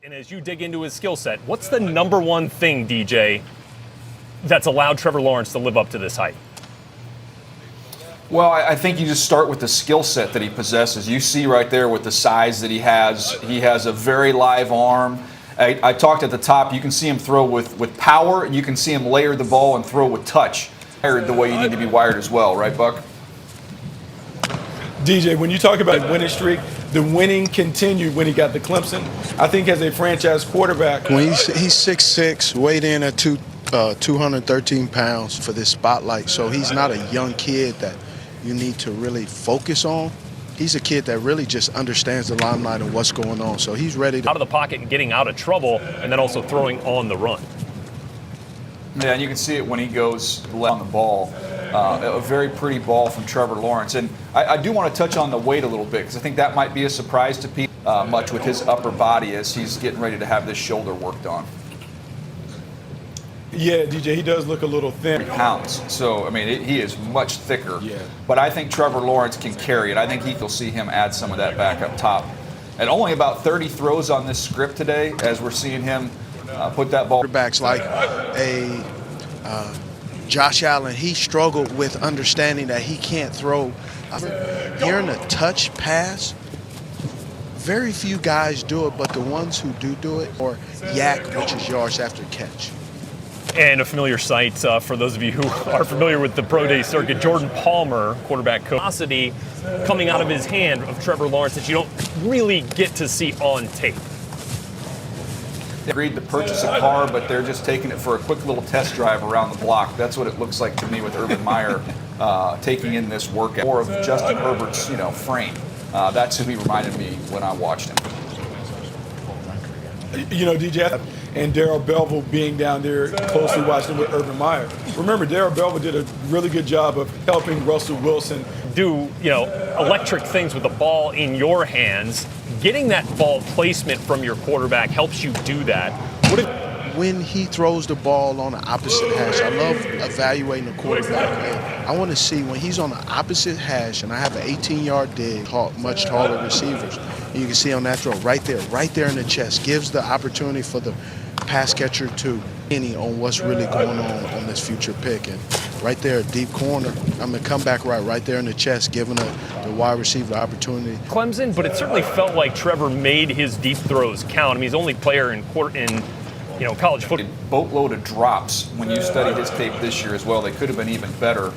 And as you dig into his skill set, what's the number one thing, DJ, that's allowed Trevor Lawrence to live up to this height? Well, I think you just start with the skill set that he possesses. You see right there with the size that he has a very live arm. I talked at the top, you can see him throw with power, and you can see him layer the ball and throw with touch. The way you need to be wired as well, right, Buck? DJ, when you talk about winning streak, the winning continued when he got to Clemson. I think as a franchise quarterback. When he's 6'6", weighed in at 213 pounds for this spotlight, so he's not a young kid that you need to really focus on. He's a kid that really just understands the limelight and what's going on, so he's ready to out of the pocket and getting out of trouble, and then also throwing on the run. Yeah, and you can see it when he goes left on the ball. A very pretty ball from Trevor Lawrence. And I do want to touch on the weight a little bit, because I think that might be a surprise to people, much with his upper body as he's getting ready to have this shoulder worked on. Yeah, DJ, he does look a little thin. Pounds. So, I mean, he is much thicker. Yeah. But I think Trevor Lawrence can carry it. I think you'll see him add some of that back up top. And only about 30 throws on this script today, as we're seeing him put that ball. Quarterbacks like a Josh Allen, he struggled with understanding that he can't throw. Hearing a touch pass, very few guys do it, but the ones who do it, or yak, which is yards after catch. And a familiar sight for those of you who are familiar with the pro day circuit, Jordan Palmer, quarterback coach, velocity coming out of his hand of Trevor Lawrence that you don't really get to see on tape. They agreed to purchase a car, but they're just taking it for a quick little test drive around the block. That's what it looks like to me with Urban Meyer taking in this workout. More of Justin Herbert's, frame. That's who he reminded me when I watched him. DJ, and Darrell Belleville being down there closely watching with Urban Meyer. Remember, Darrell Belleville did a really good job of helping Russell Wilson do, electric things with the ball in your hands. Getting that ball placement from your quarterback helps you do that. When he throws the ball on the opposite hash, I love evaluating the quarterback. And I want to see when he's on the opposite hash, and I have an 18-yard dig, much taller receivers. And you can see on that throw right there in the chest, gives the opportunity for the pass catcher to any on what's really going on this future pick. And right there, deep corner, I'm going to come back right there in the chest, giving the wide receiver the opportunity. Clemson, but it certainly felt like Trevor made his deep throws count. I mean, he's the only player in college football. A boatload of drops when you study his tape this year as well. They could have been even better.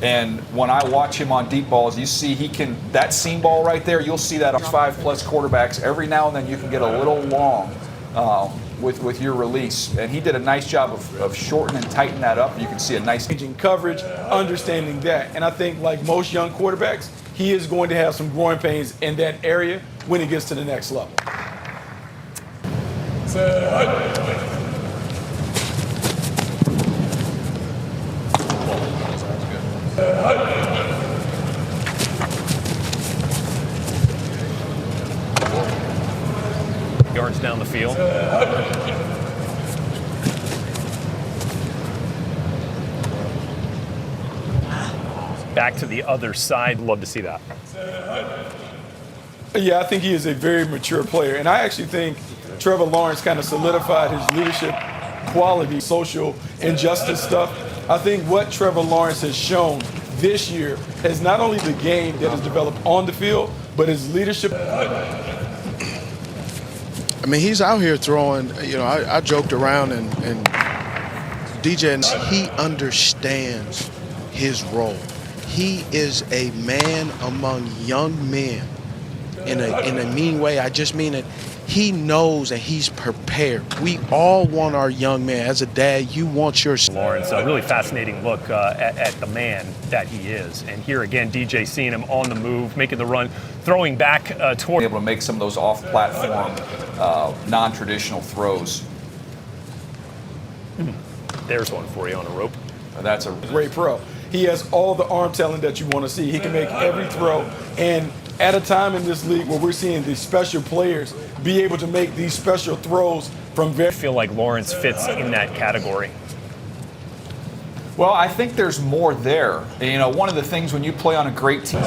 And when I watch him on deep balls, you see that seam ball right there, you'll see that on 5+ quarterbacks. Every now and then you can get a little long with your release. And he did a nice job of shortening and tightening that up. You can see a nice changing coverage, understanding that. And I think like most young quarterbacks, he is going to have some growing pains in that area when he gets to the next level. Yards down the field. Back to the other side. Love to see that. Yeah, I think he is a very mature player. And I actually think Trevor Lawrence kind of solidified his leadership quality, social injustice stuff. I think what Trevor Lawrence has shown this year has not only the game that has developed on the field, but his leadership. I mean, he's out here throwing, I joked around and DJ, he understands his role. He is a man among young men in a mean way. I just mean it. He knows and he's prepared. We all want our young man. As a dad, you want your Lawrence, a really fascinating look at the man that he is. And here again, DJ seeing him on the move, making the run, throwing back toward. Able to make some of those off-platform, non-traditional throws. There's one for you on a rope. That's a great pro. He has all the arm talent that you want to see. He can make every throw. And at a time in this league where we're seeing these special players be able to make these special throws from very. I feel like Lawrence fits in that category. Well, I think there's more there. One of the things when you play on a great team.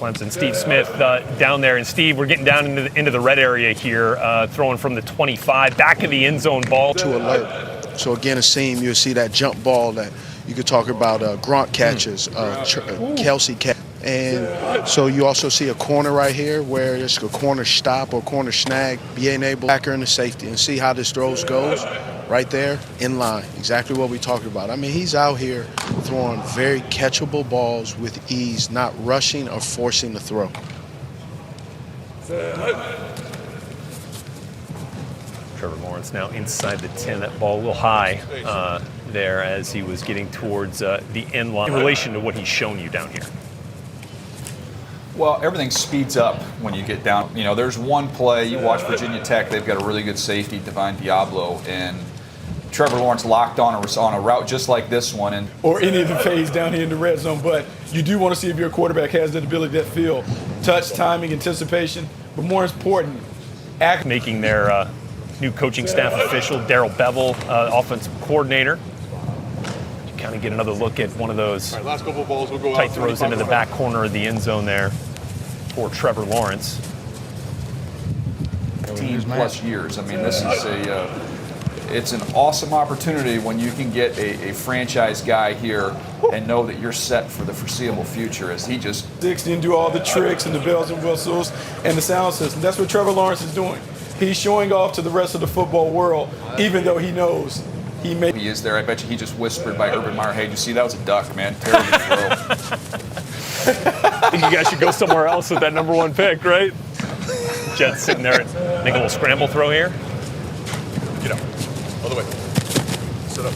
Clemson. Steve Smith down there. And Steve, we're getting down into the red area here, throwing from the 25, back of the end zone ball. To alert. So again, a seam, you'll see that jump ball that you could talk about Gronk catches, Kelsey catch. And so you also see a corner right here where it's a corner stop or corner snag, being able to backer in the safety and see how this throws goes right there in line. Exactly what we talked about. I mean, he's out here throwing very catchable balls with ease, not rushing or forcing the throw. Trevor Lawrence now inside the 10. That ball a little high there as he was getting towards the end line in relation to what he's shown you down here. Well, everything speeds up when you get down. You know, there's one play, you watch Virginia Tech, they've got a really good safety, Divine Diablo, and Trevor Lawrence locked on a route just like this one. Or any of the fades down here in the red zone, but you do want to see if your quarterback has that ability, that feel, touch, timing, anticipation, but more important, act. Making their new coaching staff official, Darrell Bevel, offensive coordinator. You kind of get another look at one of those last couple of balls, we'll go tight throws into the back corner of the end zone there for Trevor Lawrence. 15+ years. I mean, this is it's an awesome opportunity when you can get a franchise guy here and know that you're set for the foreseeable future, as he just 60 and do all the tricks and the bells and whistles and the sound system. That's what Trevor Lawrence is doing. He's showing off to the rest of the football world, even though he knows he is there. I bet you he just whispered by Urban Meyer, "Hey, did you see that was a duck, man? Terrible throw." I think you guys should go somewhere else with that #1 pick, right? Jets sitting there, make a little scramble throw here. Get up. All the way. Sit up.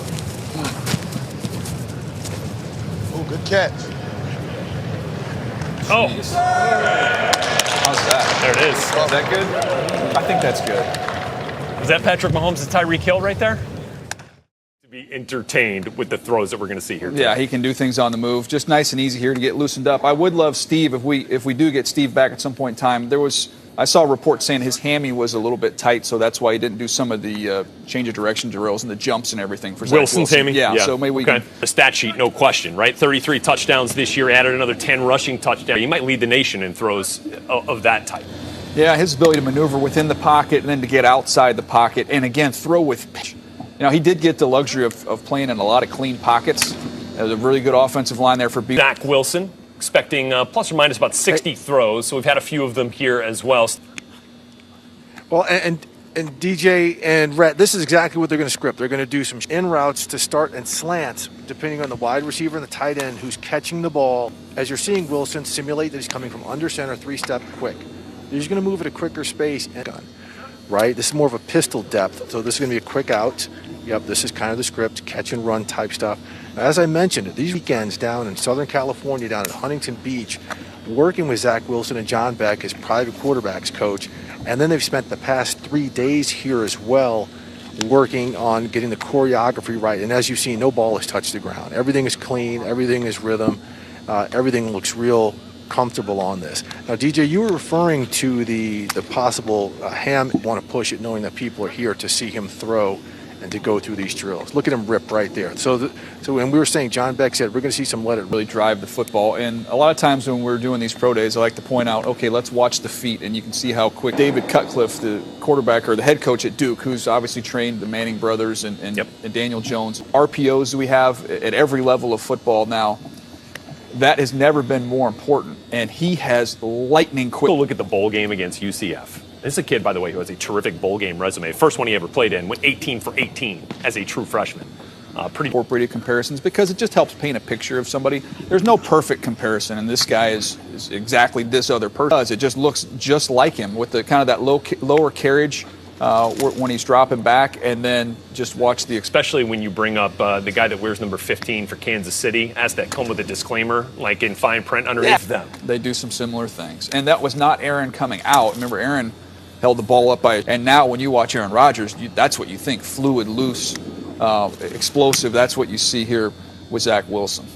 Oh, good catch. Oh, How's that? there it is. Is that good? I think that's good. Is that Patrick Mahomes and Tyreek Hill right there? To be entertained with the throws that we're going to see here today. Yeah, he can do things on the move. Just nice and easy here to get loosened up. I would love Steve, if we do get Steve back at some point in time. I saw a report saying his hammy was a little bit tight, so that's why he didn't do some of the change of direction drills and the jumps and everything for Zach Wilson's Wilson. hammy? Yeah, so maybe we can. The stat sheet, no question, right? 33 touchdowns this year, added another 10 rushing touchdowns. He might lead the nation in throws of that type. Yeah, his ability to maneuver within the pocket and then to get outside the pocket and, again, throw with pitch. You know, he did get the luxury of playing in a lot of clean pockets. There's a really good offensive line there for B. Zach Wilson, expecting plus or minus about 60 throws, so we've had a few of them here as well. Well, and DJ and Rhett, this is exactly what they're going to script. They're going to do some in routes to start and slants, depending on the wide receiver and the tight end who's catching the ball. As you're seeing Wilson simulate that he's coming from under center, 3-step quick. He's going to move at a quicker space and gun, right? This is more of a pistol depth, so this is going to be a quick out. Yep, this is kind of the script, catch and run type stuff. Now, as I mentioned, these weekends down in Southern California, down at Huntington Beach, working with Zach Wilson and John Beck, his private quarterbacks coach, and then they've spent the past 3 days here as well working on getting the choreography right. And as you've seen, no ball has touched the ground. Everything is clean. Everything is rhythm. Everything looks real comfortable on this. Now, DJ, you were referring to the possible Ham want to push it knowing that people are here to see him throw and to go through these drills. Look at him rip right there. So when we were saying, John Beck said, we're going to see some let it really drive the football. And a lot of times when we're doing these pro days, I like to point out, okay, let's watch the feet, and you can see how quick David Cutcliffe, the quarterback or the head coach at Duke, who's obviously trained the Manning brothers and Daniel Jones. RPOs we have at every level of football now, that has never been more important. And he has lightning quick. Go look at the bowl game against UCF. This is a kid, by the way, who has a terrific bowl game resume. First one he ever played in, went 18 for 18 as a true freshman. Pretty incorporated comparisons because it just helps paint a picture of somebody. There's no perfect comparison, and this guy is exactly this other person. It just looks just like him with the kind of that lower carriage when he's dropping back, and then just watch the. Especially when you bring up the guy that wears number 15 for Kansas City, has that come with a disclaimer, like in fine print underneath them. They do some similar things, and that was not Aaron coming out. Remember, Aaron held the ball up and now when you watch Aaron Rodgers, that's what you think, fluid, loose, explosive. That's what you see here with Zach Wilson.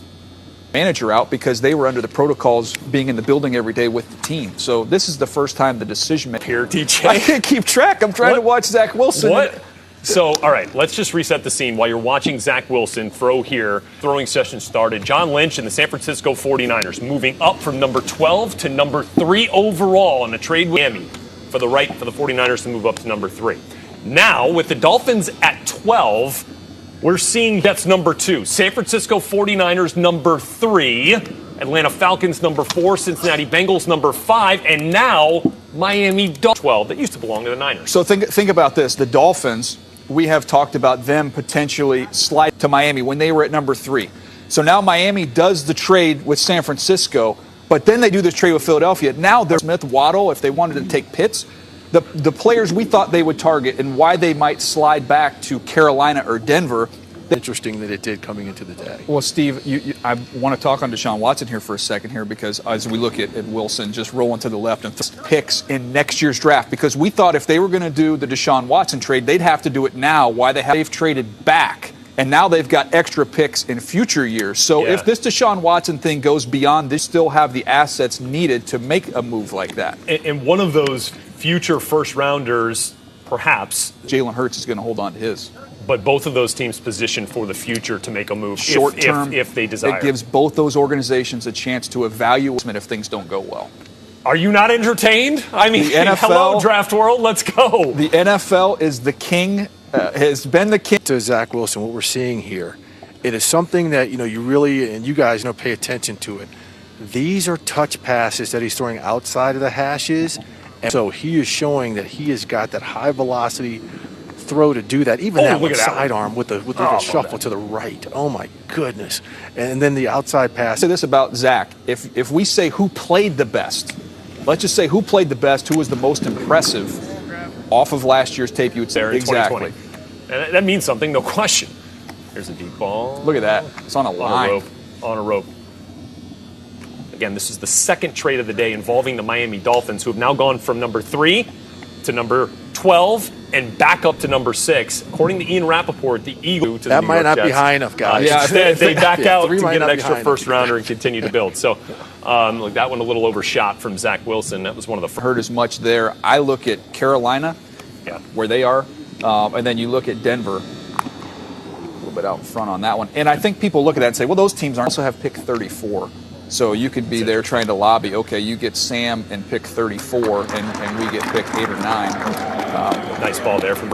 Manager out because they were under the protocols being in the building every day with the team. So this is the first time the decision maker here, DJ. I can't keep track. I'm trying to watch Zach Wilson. What? So, all right, let's just reset the scene. While you're watching Zach Wilson throw here, throwing session started. John Lynch and the San Francisco 49ers moving up from number 12 to number 3 overall in a trade with Miami for the 49ers to move up to number 3. Now, with the Dolphins at 12, we're seeing that's number 2. San Francisco 49ers number 3, Atlanta Falcons number 4, Cincinnati Bengals number 5, and now Miami Dolphins 12 that used to belong to the Niners. So think about this. The Dolphins, we have talked about them potentially slide to Miami when they were at number 3. So now Miami does the trade with San Francisco, but then they do this trade with Philadelphia. Now they're Smith, Waddle, if they wanted to take Pitts, the players we thought they would target and why they might slide back to Carolina or Denver. Interesting that it did coming into the day. Well, Steve, I want to talk on Deshaun Watson here for a second here because as we look at Wilson just rolling to the left and picks in next year's draft, because we thought if they were going to do the Deshaun Watson trade, they'd have to do it now. Why they've traded back, and now they've got extra picks in future years. So if this Deshaun Watson thing goes beyond, they still have the assets needed to make a move like that. And one of those future first-rounders, perhaps, Jalen Hurts is going to hold on to his. But both of those teams positioned for the future to make a move short term if they desire. It gives both those organizations a chance to evaluate if things don't go well. Are you not entertained? I mean, hello, draft world, let's go. The NFL is the king, has been the king. To Zach Wilson, what we're seeing here, it is something that you really, and you guys pay attention to it. These are touch passes that he's throwing outside of the hashes, and so he is showing that he has got that high velocity throw to do that. Even that with sidearm with the little shuffle to the right. Oh my goodness! And then the outside pass. Say this about Zach: if we say who played the best, let's just say who played the best, who was the most impressive off of last year's tape, you would say exactly. And that means something, no question. Here's a deep ball. Look at that. It's on a line. On a rope. Again, this is the second trade of the day involving the Miami Dolphins, who have now gone from number 3 to number 12 and back up to number 6. According to Ian Rappaport, the Eagles to that the might New York not be Jets, high enough, guys. they back out to get an extra first first-rounder and continue to build. So look, that one a little overshot from Zach Wilson. That was one of the hurt as much there. I look at Carolina, where they are, and then you look at Denver, a little bit out in front on that one. And I think people look at that and say, well, those teams also have pick 34. So you could be there trying to lobby, okay, you get Sam and pick 34, and we get pick 8 or 9. Nice ball there from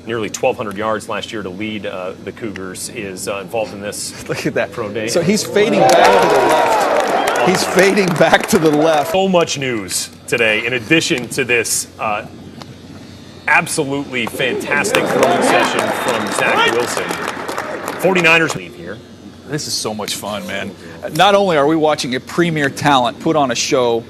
nearly 1,200 yards last year to lead the Cougars is involved in this. Look at that. Pro day. So he's fading back to the left. He's fading back to the left. So much news today in addition to this absolutely fantastic throwing session from Zach Wilson. 49ers lead here. This is so much fun, man. Not only are we watching a premier talent put on a show,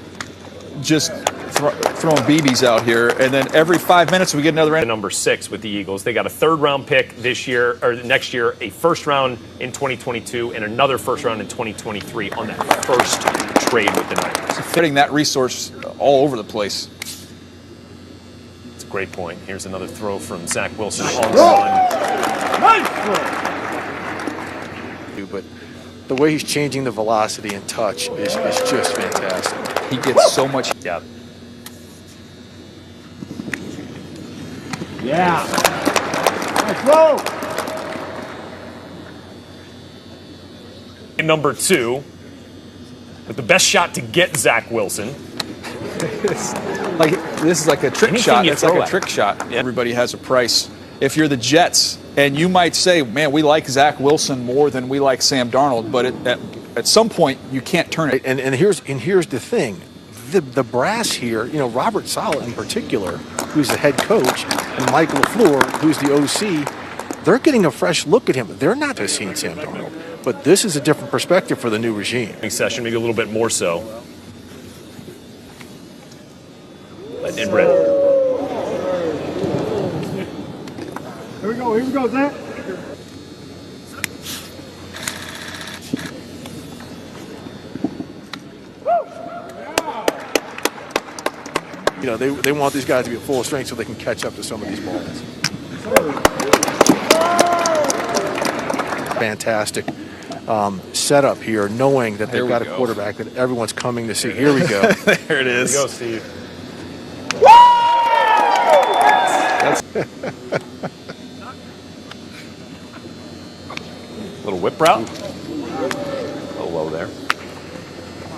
just throwing BBs out here, and then every 5 minutes we get another. Number 6 with the Eagles. They got a 3rd-round pick this year or next year, a 1st round in 2022, and another 1st round in 2023 on that first trade with the Niners. Fitting that resource all over the place. It's a great point. Here's another throw from Zach Wilson on the run. Nice throw. But the way he's changing the velocity and touch is just fantastic. He gets so much. Yeah. Nice throw. Number 2, with the best shot to get Zach Wilson. This is like a trick shot. It's like a trick shot. Yeah. Everybody has a price. If you're the Jets, and you might say, man, we like Zach Wilson more than we like Sam Darnold, but at some point you can't turn it. And here's the thing. The brass here, Robert Saleh in particular, who's the head coach, and Mike LaFleur, who's the OC, they're getting a fresh look at him. They're not seeing Sam Darnold, but this is a different perspective for the new regime. Session, maybe a little bit more so. And Brett. Here we go, Zach. They want these guys to be at full strength so they can catch up to some of these balls. Fantastic setup here, knowing that they've got a quarterback that everyone's coming to see. Here we go. There it is. Here we go, Steve. Little whip route. A little low there.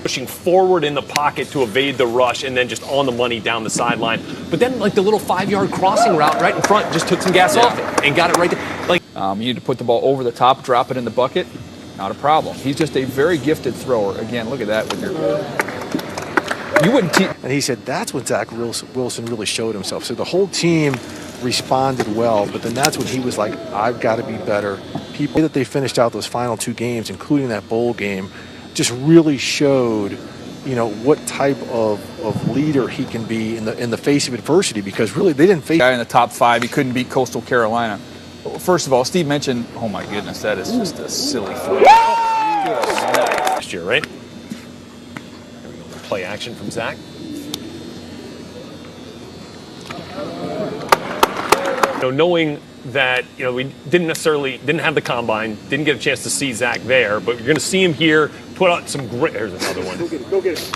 Pushing forward in the pocket to evade the rush and then just on the money down the sideline. But then like the little 5-yard crossing route right in front just took some gas off it and got it right there. Like You need to put the ball over the top, drop it in the bucket. Not a problem. He's just a very gifted thrower. Again, look at that with your. You wouldn't. And he said that's when Zach Wilson really showed himself. So the whole team responded well, but then that's when he was like, I've got to be better. People that they finished out those final 2 games, including that bowl game, just really showed, what type of leader he can be in the face of adversity, because really they didn't face Guy in the top 5, he couldn't beat Coastal Carolina. First of all, Steve mentioned, oh my goodness, that is just a silly throw. last year, right? There we go. Play action from Zach. Knowing that we didn't have the combine, didn't get a chance to see Zach there, but you're going to see him here. Put out some great. There's another one. Go get it.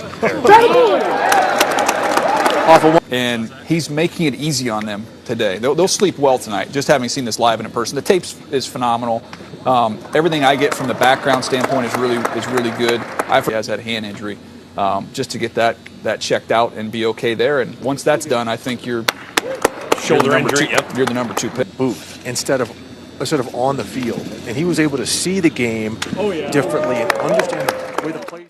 And he's making it easy on them today. They'll sleep well tonight, just having seen this live and in person. The tape is phenomenal. Everything I get from the background standpoint is really good. He has that hand injury. Just to get that checked out and be okay there. And once that's done, I think you're shoulder injury. Yep. You're the number 2 pick. booth instead of on the field, and he was able to see the game differently and understand the way the play.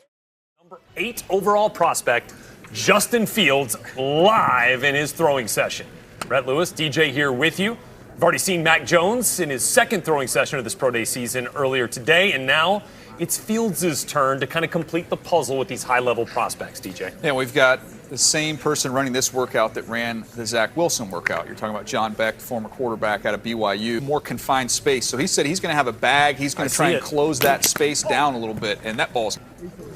Number 8 overall prospect, Justin Fields, live in his throwing session. Rhett Lewis, DJ here with you. We've already seen Mac Jones in his 2nd throwing session of this Pro Day season earlier today, and now it's Fields' turn to kind of complete the puzzle with these high-level prospects, DJ. Yeah, we've got the same person running this workout that ran the Zach Wilson workout. You're talking about John Beck, former quarterback out of BYU. More confined space. So he said he's going to have a bag. He's going to try and close that space down a little bit, and that ball's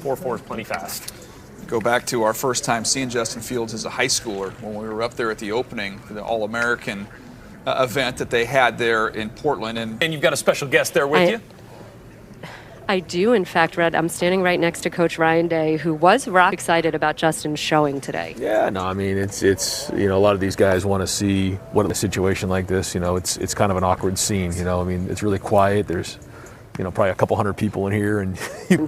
4-4 is plenty fast. Go back to our first time seeing Justin Fields as a high schooler when we were up there at the opening, the All-American event that they had there in Portland. And you've got a special guest there with you? I do, in fact, Red. I'm standing right next to Coach Ryan Day, who was excited about Justin's showing today. Yeah, no, I mean, it's a lot of these guys want to see what in a situation like this, it's kind of an awkward scene, I mean, it's really quiet. There's, probably a couple hundred people in here. And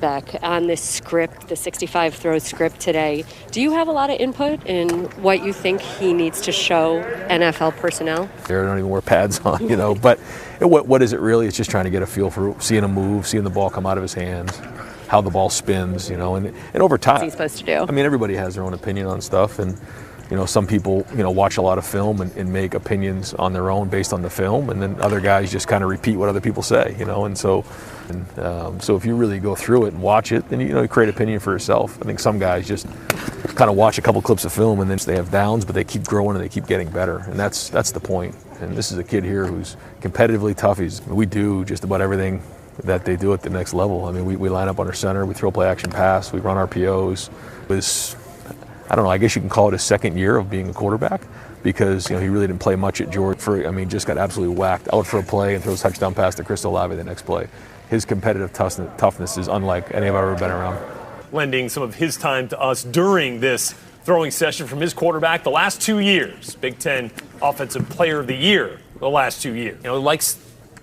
back on this script, the 65 throw script today, do you have a lot of input in what you think he needs to show NFL personnel? They don't even wear pads on, but what is it really? It's just trying to get a feel for seeing him move, seeing the ball come out of his hands, how the ball spins, and over time. What's he supposed to do? I mean, everybody has their own opinion on stuff, and some people, watch a lot of film and make opinions on their own based on the film, and then other guys just kind of repeat what other people say, and so if you really go through it and watch it, then you create opinion for yourself. I think some guys just kind of watch a couple clips of film and then they have downs, but they keep growing and they keep getting better, and that's the point. And this is a kid here who's competitively tough. We do just about everything that they do at the next level. I mean, we line up under center, we throw play action pass, we run RPOs. I don't know, I guess you can call it his 2nd year of being a quarterback, because he really didn't play much at Georgia. Just got absolutely whacked out for a play and throws a touchdown pass to Chris Olave the next play. His competitive toughness is unlike any I've ever been around. Lending some of his time to us during this throwing session from his quarterback the last 2 years. Big Ten Offensive Player of the Year the last 2 years. He likes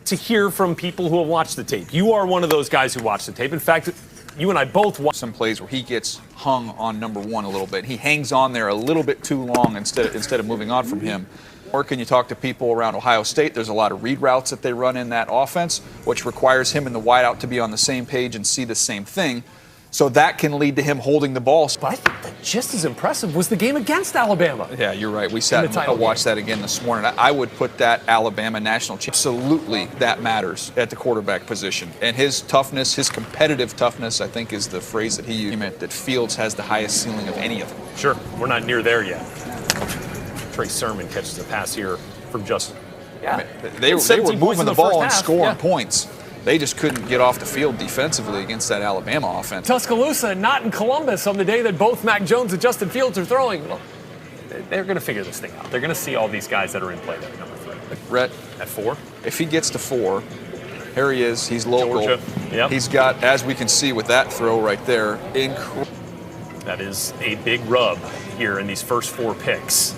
to hear from people who have watched the tape. You are one of those guys who watched the tape. In fact, you and I both watched some plays where he gets hung on number 1 a little bit. He hangs on there a little bit too long instead of moving on from him. Or can you talk to people around Ohio State? There's a lot of read routes that they run in that offense, which requires him and the wideout to be on the same page and see the same thing. So that can lead to him holding the ball. But I think that just as impressive was the game against Alabama. Yeah, you're right. We sat and watched that again this morning. I would put that Alabama national championship. Absolutely, that matters at the quarterback position. And his toughness, his competitive toughness, I think is the phrase that he used, that Fields has the highest ceiling of any of them. Sure, we're not near there yet. Trey Sermon catches a pass here from Justin. Yeah, I mean, they were moving the ball and scoring points. They just couldn't get off the field defensively against that Alabama offense. Tuscaloosa, not in Columbus, on the day that both Mac Jones and Justin Fields are throwing. Well, they're going to figure this thing out. They're going to see all these guys that are in play there. Number 3. Rhett, at 4. If he gets to 4, here he is. He's local. Georgia. Yep. He's got, as we can see with that throw right there, that is a big rub here in these first 4 picks.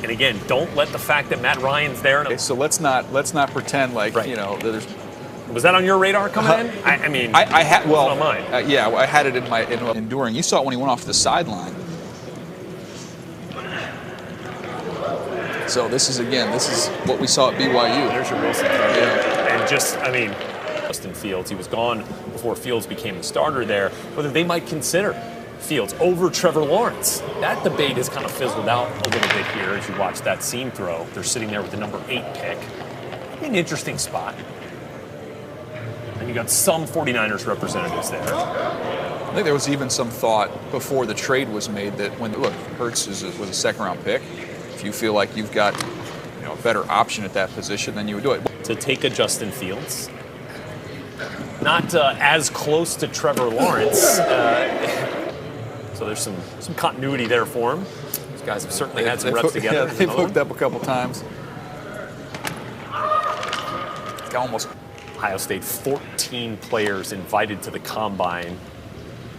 And again, don't let the fact that Matt Ryan's there. Okay, so let's not pretend like there's Was that on your radar coming in? I mean, I had well, on mine. Yeah, I had it in my enduring. You saw it when he went off to the sideline. So this is what we saw at BYU. There's your Wilson throw. Yeah. And just, I mean, Justin Fields, he was gone before Fields became the starter there, whether they might consider Fields over Trevor Lawrence. That debate has kind of fizzled out a little bit here as you watch that seam throw. They're sitting there with the number 8 pick. An interesting spot. And you got some 49ers representatives there. I think there was even some thought before the trade was made that Hurts was a second-round pick. If you feel like you've got a better option at that position, then you would do it. To take a Justin Fields, not as close to Trevor Lawrence, so there's some continuity there for him. These guys have certainly had some reps together. Yeah, they've hooked up a couple times. Almost. Ohio State, 14 players invited to the Combine.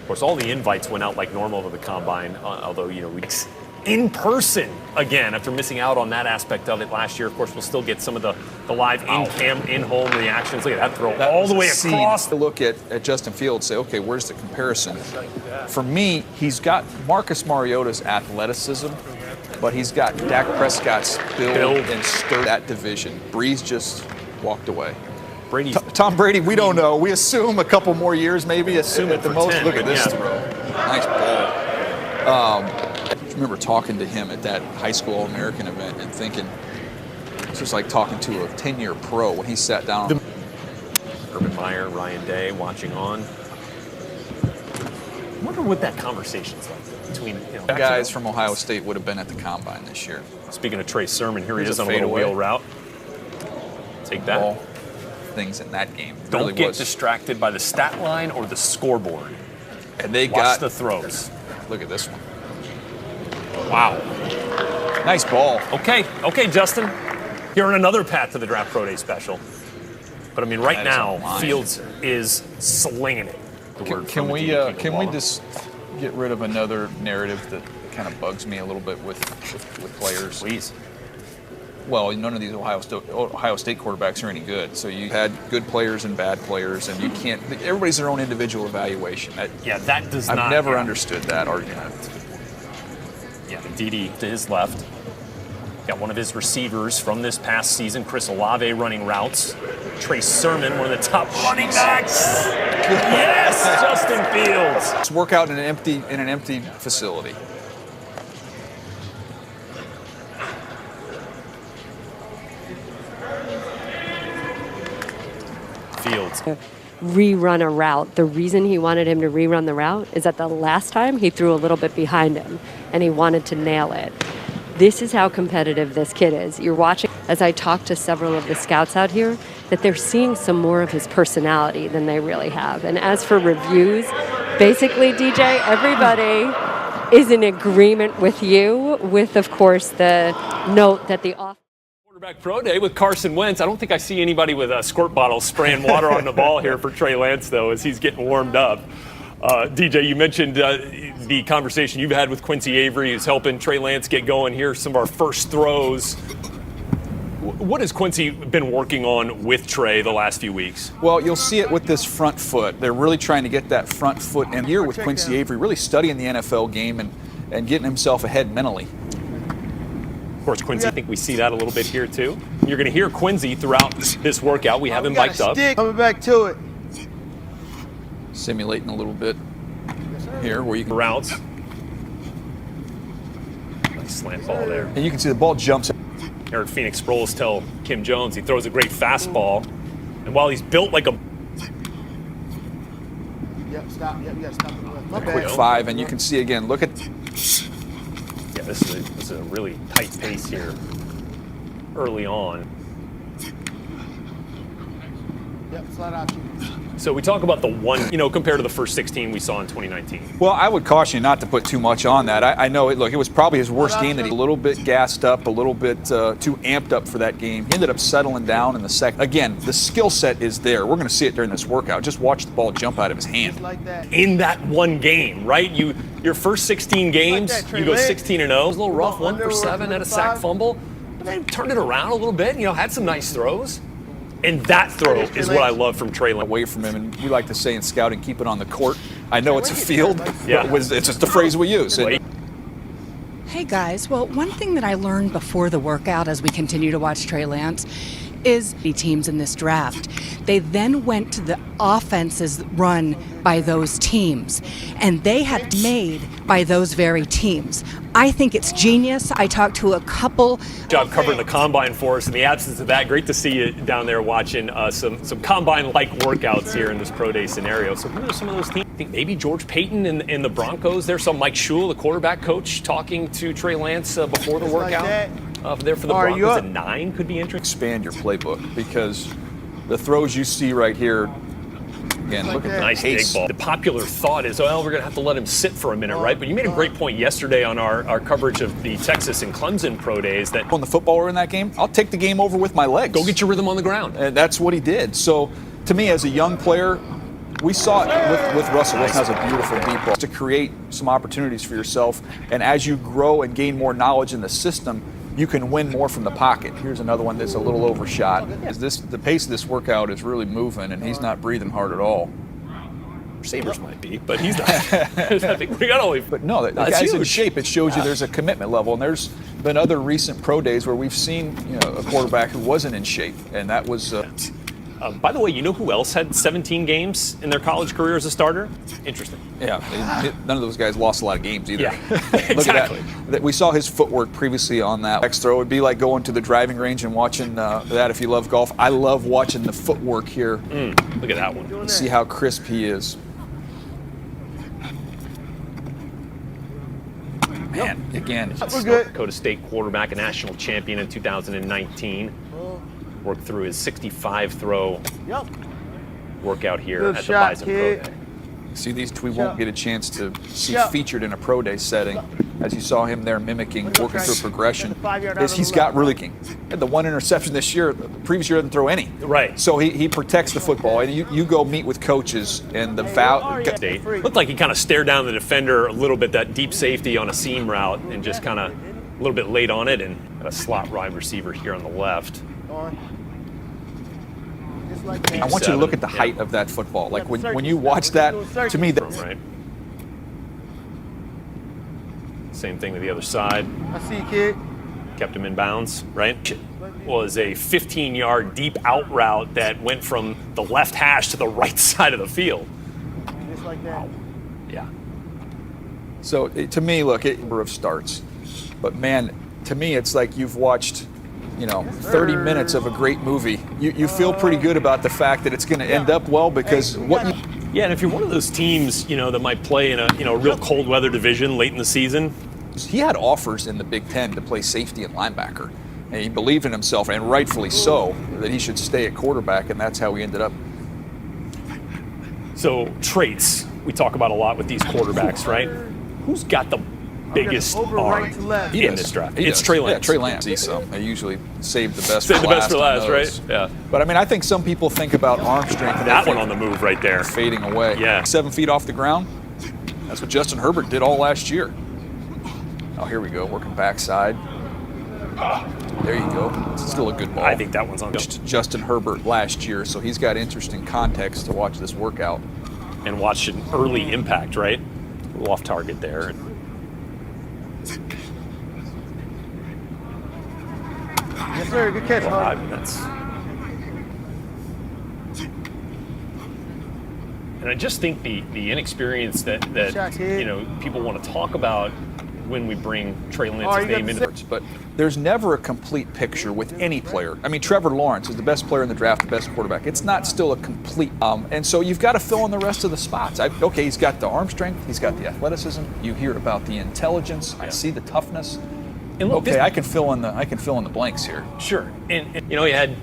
Of course, all the invites went out like normal to the Combine, although, we in person again after missing out on that aspect of it last year. Of course, we'll still get some of the live in-home reactions. Look at that throw all the way across. To look at Justin Fields, say, okay, where's the comparison? For me, he's got Marcus Mariota's athleticism, but he's got Dak Prescott's build and stir that division. Breeze just walked away. Tom Brady, we don't know. We assume a couple more years, maybe. Assume at the most. 10, look at this throw. Nice ball. I remember talking to him at that high school All-American event and thinking, it's just like talking to a 10-year pro when he sat down. Urban Meyer, Ryan Day watching on. I wonder what that conversation's like between guys from Ohio State would have been at the Combine this year. Speaking of Trey Sermon, here he Here's is on a little wheel route. Take that. Ball. Things in that game. Don't really get distracted by the stat line or the scoreboard. And they Watch the throws. Look at this one. Wow. Nice ball. Okay, Justin. Here on another Path to the Draft Pro Day special. But I mean, right now, Fields is slinging it. Can we just get rid of another narrative that kind of bugs me a little bit with players? Please. Well, none of these Ohio State quarterbacks are any good. So you had good players and bad players, and you can't. Everybody's their own individual evaluation. That does not. I've never understood that argument. Yeah, Dede to his left. Got one of his receivers from this past season, Chris Olave, running routes. Trey Sermon, one of the top running backs. Yes, Justin Fields. Let's work out in an empty facility. Fields. Rerun a route. The reason he wanted him to rerun the route is that the last time he threw a little bit behind him and he wanted to nail it. This is how competitive this kid is. You're watching, as I talk to several of the scouts out here, that they're seeing some more of his personality than they really have. And as for reviews, basically, DJ, everybody is in agreement with you, with, of course, the note that the Quarterback Pro Day with Carson Wentz. I don't think I see anybody with a squirt bottle spraying water on the ball here for Trey Lance, though, as he's getting warmed up. DJ, you mentioned the conversation you've had with Quincy Avery, who's helping Trey Lance get going. Here's some of our first throws. What has Quincy been working on with Trey the last few weeks? Well, you'll see it with this front foot. They're really trying to get that front foot in here with Quincy Avery, really studying the NFL game and getting himself ahead mentally. Of course, Quincy, I think we see that a little bit here, too. You're going to hear Quincy throughout this workout. We have him mic'd up. Coming back to it. Simulating a little bit here where you can routes. Nice slant ball there. And you can see the ball jumps. Eric Phoenix Sproles tell Kim Jones he throws a great fastball. And while he's built like a quick 5, and you can see again, look at. Yeah, this is a really tight pace here early on. Yep, flat option. So we talk about the one, compared to the first 16 we saw in 2019. Well, I would caution you not to put too much on that. I know it. Look, it was probably his worst game that he a little bit gassed up, a little bit too amped up for that game. He ended up settling down in the second. Again, the skill set is there. We're going to see it during this workout. Just watch the ball jump out of his hand. In that one game, right? Your first 16 games, you go 16-0. It was a little rough, 1 for 7 at a sack fumble, but then turned it around a little bit. Had some nice throws. And that throw is what I love from Trey Lance. Away from him, and we like to say in scouting, keep it on the court. I know it's a field, Yeah. but it's just a phrase we use. And Hey guys, well, one thing that I learned before the workout as we continue to watch Trey Lance is the teams in this draft. They then went to the offenses run by those teams, and they have made by those very teams. I think it's genius. I talked to a couple. Job covering the combine for us. In the absence of that, great to see you down there watching some combine-like workouts here in this pro day scenario. So who are some of those teams? I think maybe George Payton and the Broncos. There's some Mike Shule, the quarterback coach, talking to Trey Lance before the workout. There for the Broncos at 9 could be interesting. expand your playbook, because the throws you see right here, again, look at the Nice pace. dig ball. The popular thought is, well, we're going to have to let him sit for a minute, right? But you made a great point yesterday on our coverage of the Texas and Clemson pro days that On the footballer in that game, I'll take the game over with my legs. go get your rhythm on the ground. And that's what he did. So, to me, as a young player, we saw it with Russell. Wilson has a beautiful deep ball to create some opportunities for yourself. And as you grow and gain more knowledge in the system, you can win more from the pocket. Here's another one that's a little overshot. The pace of this workout is really moving, and he's not breathing hard at all. Receivers might be, but he's not. We got only. But no, the That's guy's in huge. shape. It shows you there's a commitment level. And there's been other recent pro days where we've seen a quarterback who wasn't in shape, and that was. By the way, you know who else had 17 games in their college career as a starter? Interesting. None of those guys lost a lot of games either. Yeah, Look exactly. at that. We saw his footwork previously on that next throw. It'd be like going to the driving range and watching that if you love golf. I love watching the footwork here. Look at that one. See how crisp he is. Man, again, North Dakota State quarterback, a national champion in 2019. Worked through his 65 throw workout here Good at shot, the Bison Pro kid. Day. see these we won't get a chance to see featured in a pro day setting, as you saw him there mimicking, working through progression. Is he's got really had the one interception this year. The previous year didn't throw any. Right. So he protects the football, and you go meet with coaches and the State. Looked like he kind of stared down the defender a little bit, that deep safety on a seam route, and just kind of a little bit late on it, and got a slot wide receiver here on the left. I want you to look at the height of that football. Like when you watch that, to me, Right. Same thing to the other side. I see you, kid. Kept him in bounds, right? Was a 15-yard deep out route that went from the left hash to the right side of the field. Just like that. Yeah. So to me, look, number of starts, but man, to me, it's like you've watched, 30 minutes of a great movie. You feel pretty good about the fact that it's going to end up well, because Yeah, and if you're one of those teams, that might play in a real cold weather division late in the season. he had offers in the Big Ten to play safety and linebacker, and he believed in himself, and rightfully so, that he should stay at quarterback, and that's how he ended up. So traits we talk about a lot with these quarterbacks, right? Who's got the biggest Over arm right to left. He in does. this draft? He It's does. Trey Lance. Yeah, Trey Lance. They usually save the best Save for the last. best for on last, those. right? Yeah. But I mean, I think some people think about arm strength and That they one on the move right there. fading away. Yeah. 7 feet off the ground. That's what Justin Herbert did all last year. Oh, here we go. Working backside. There you go. It's still a good ball. I think that one's on. Justin Herbert last year, so he's got interesting context to watch this workout. And watch an early impact, right? A little off target there. Yes, sir. Good catch, Well, Hart. I mean, that's. And I just think the inexperience that Shot, kid. people want to talk about when we bring Trey Oh, Lance's you got name the into. But there's never a complete picture with any player. I mean, Trevor Lawrence is the best player in the draft, the best quarterback. It's not still a complete. And so you've got to fill in the rest of the spots. Okay, he's got the arm strength, he's got the athleticism. You hear about the intelligence. I see the toughness. And look, Okay, I can fill in the blanks here. Sure. And he had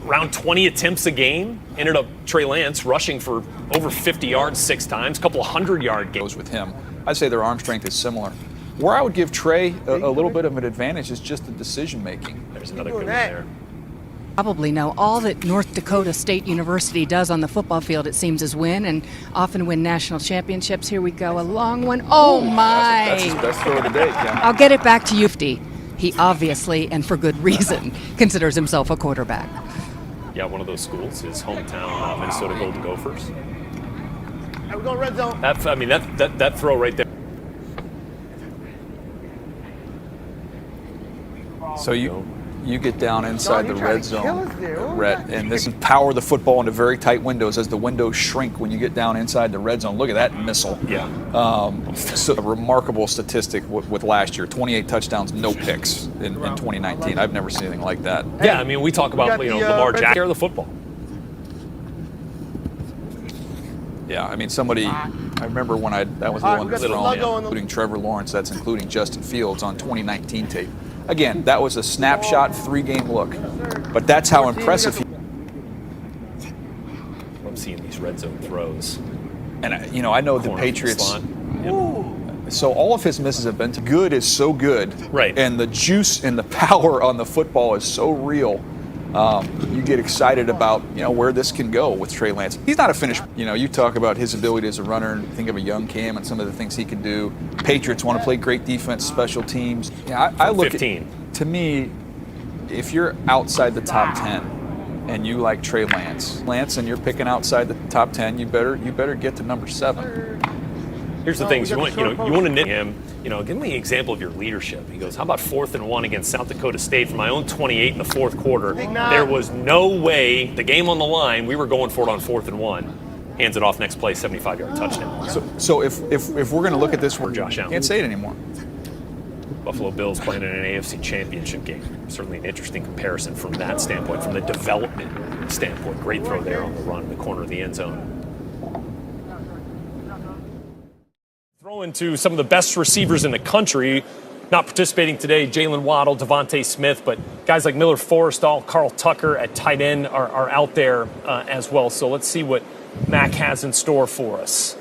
around 20 attempts a game. Ended up Trey Lance rushing for over 50 yards 6 times, a couple of 100-yard games. Goes with him. I'd say their arm strength is similar. Where I would give Trey a little bit of an advantage is just the decision making. There's another good one there. Probably know all that North Dakota State University does on the football field, it seems, is win, and often win national championships. Here we go, a long one. Oh, my. That's his best throw of the day, Ken. I'll get it back to you. He obviously, and for good reason, considers himself a quarterback. Yeah, one of those schools, his hometown, Minnesota Golden Gophers. Hey, we're going red zone. That throw right there. So you get down inside the Dog, you're trying red to zone, kill us, dude. Rhett, and this is power the football into very tight windows as the windows shrink when you get down inside the red zone. Look at that missile. Yeah. So a remarkable statistic with last year, 28 touchdowns, no picks in 2019. I've never seen anything like that. Yeah, I mean, we talk about, got Lamar the, Jackson, care of the football. Yeah, I mean, I remember when that was the All right, one we that's got the thrown, logo on the- including Trevor Lawrence, that's including Justin Fields on 2019 tape. Again, that was a snapshot 3-game look, but that's how impressive he. I'm seeing these red zone throws. And I know the Corner Patriots. slot. So all of his misses have been good is so good, Right. And the juice and the power on the football is so real. You get excited about where this can go with Trey Lance. He's not a finished. You talk about his ability as a runner and think of a young Cam and some of the things he can do. Patriots want to play great defense, special teams. Yeah, I look 15. To me, if you're outside the top 10 and you like Trey Lance, and you're picking outside the top 10, you better get to number 7. Here's the thing: you want to nit him. Give me an example of your leadership. He goes, "How about 4th and 1 against South Dakota State from my own 28 in the fourth quarter? There was no way, the game on the line, we were going for it on 4th and 1. Hands it off next play, 75-yard touchdown." So if we're going to look at this, For Josh Allen. Can't say it anymore. Buffalo Bills playing in an AFC Championship game. Certainly an interesting comparison from that standpoint, from the development standpoint. Great throw there on the run in the corner of the end zone. Throw into some of the best receivers in the country. Not participating today, Jalen Waddle, Devontae Smith, but guys like Miller Forrestall, Carl Tucker at tight end are out there as well. So let's see what Mac has in store for us.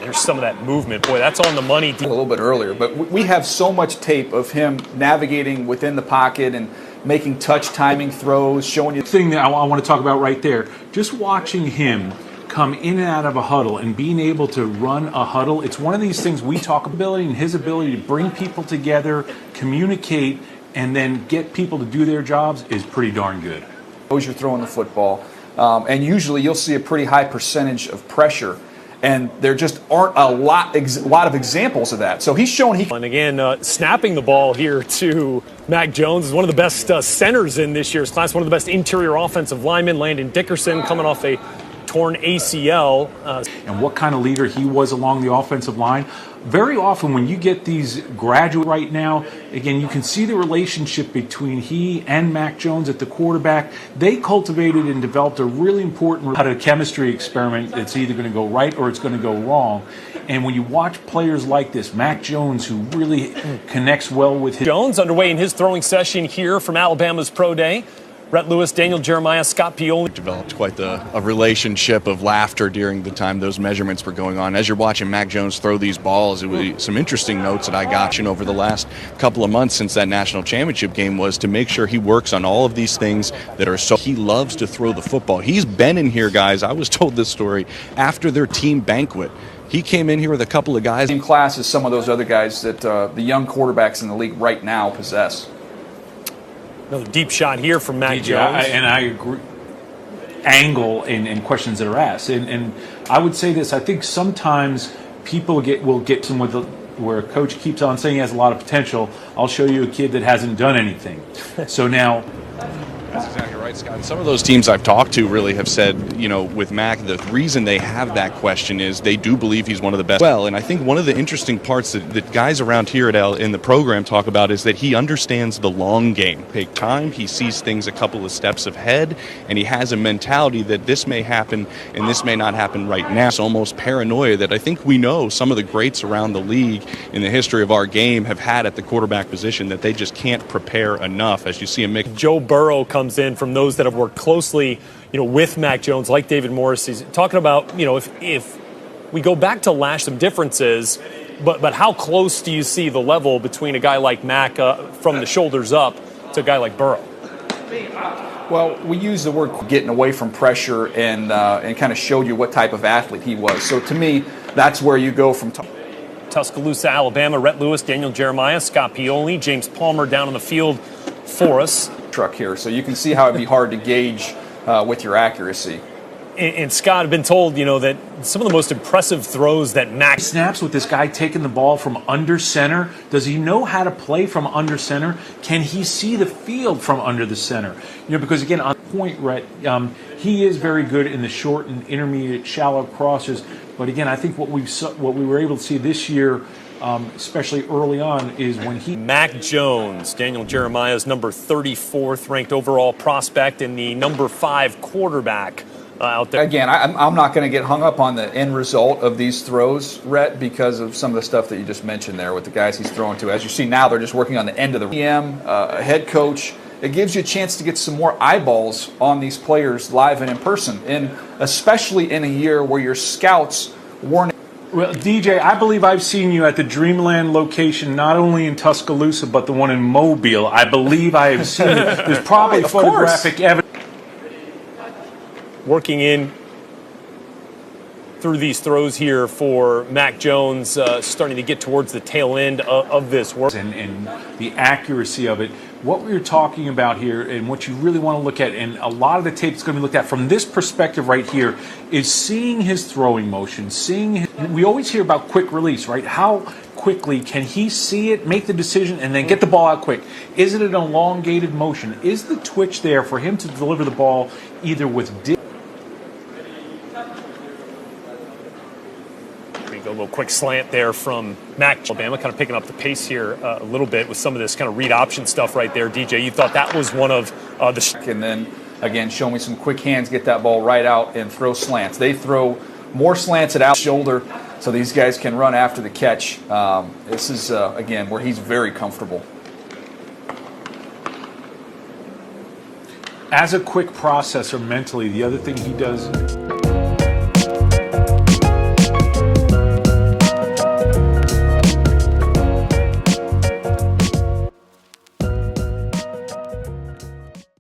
There's some of that movement. Boy, that's on the money. A little bit earlier, but we have so much tape of him navigating within the pocket and making touch timing throws, showing you. The thing that I want to talk about right there, just watching him come in and out of a huddle and being able to run a huddle, it's one of these things we talk about, and his ability to bring people together, communicate, and then get people to do their jobs is pretty darn good. You're throwing the football, and usually you'll see a pretty high percentage of pressure. And there just aren't a lot of examples of that. So he's shown he. And again, snapping the ball here to Mac Jones is one of the best centers in this year's class, one of the best interior offensive linemen. Landon Dickerson coming off a torn ACL. And what kind of leader he was along the offensive line. Very often when you get these graduates right now, again, you can see the relationship between he and Mac Jones at the quarterback. They cultivated and developed a really important chemistry experiment that's either going to go right or it's going to go wrong. And when you watch players like this, Mac Jones, who really connects well with his... Jones underway in his throwing session here from Alabama's Pro Day. Brett Lewis, Daniel Jeremiah, Scott Pioli. Developed quite a relationship of laughter during the time those measurements were going on. As you're watching Mac Jones throw these balls, it was some interesting notes that I got over the last couple of months since that national championship game was to make sure he works on all of these things that are so... He loves to throw the football. He's been in here, guys. I was told this story after their team banquet. He came in here with a couple of guys. Same class as some of those other guys that the young quarterbacks in the league right now possess. Another deep shot here from Mac Jones. I agree. Angle and questions that are asked. And I would say this, I think sometimes people will get some where a coach keeps on saying he has a lot of potential. I'll show you a kid that hasn't done anything. So now... That's exactly right, Scott. Some of those teams I've talked to really have said, with Mac, the reason they have that question is they do believe he's one of the best. Well, and I think one of the interesting parts that guys around here in the program talk about is that he understands the long game. Take time, he sees things a couple of steps ahead, and he has a mentality that this may happen and this may not happen right now. It's almost paranoia that I think we know some of the greats around the league in the history of our game have had at the quarterback position that they just can't prepare enough, as you see him make. Joe Burrow comes in from those that have worked closely, with Mac Jones, like David Morris. He's talking about, if we go back to some differences, but how close do you see the level between a guy like Mac from the shoulders up to a guy like Burrow? Well, we use the word getting away from pressure and kind of showed you what type of athlete he was. So to me, that's where you go from. Tuscaloosa, Alabama, Rhett Lewis, Daniel Jeremiah, Scott Pioli, James Palmer down on the field for us. Truck here, so you can see how it'd be hard to gauge with your accuracy. And Scott, I've been told, that some of the most impressive throws that Mac snaps with this guy taking the ball from under center. Does he know how to play from under center? Can he see the field from under the center? Because again, on point, Rhett, he is very good in the short and intermediate, shallow crosses. But again, I think what we were able to see this year, especially early on, is when Mac Jones, Daniel Jeremiah's number 34th ranked overall prospect and the number 5 quarterback. Out there. Again, I'm not going to get hung up on the end result of these throws, Rhett, because of some of the stuff that you just mentioned there with the guys he's throwing to. As you see now, they're just working on the end of the GM, head coach. It gives you a chance to get some more eyeballs on these players live and in person, and especially in a year where your scouts weren't. Well, DJ, I believe I've seen you at the Dreamland location, not only in Tuscaloosa, but the one in Mobile. I believe I have seen it. There's probably photographic evidence. Working in through these throws here for Mac Jones, starting to get towards the tail end of this work. And the accuracy of it. What we were talking about here and what you really want to look at, and a lot of the tape is going to be looked at from this perspective right here, is seeing his throwing motion, we always hear about quick release, right? How quickly can he see it, make the decision, and then get the ball out quick? Is it an elongated motion? Is the twitch there for him to deliver the ball either with A little quick slant there from Mac, Alabama, kind of picking up the pace here a little bit with some of this kind of read option stuff right there. DJ, you thought that was one of the... And then, again, show me some quick hands, get that ball right out and throw slants. They throw more slants at out shoulder so these guys can run after the catch. This is, again, where he's very comfortable. As a quick processor mentally, the other thing he does...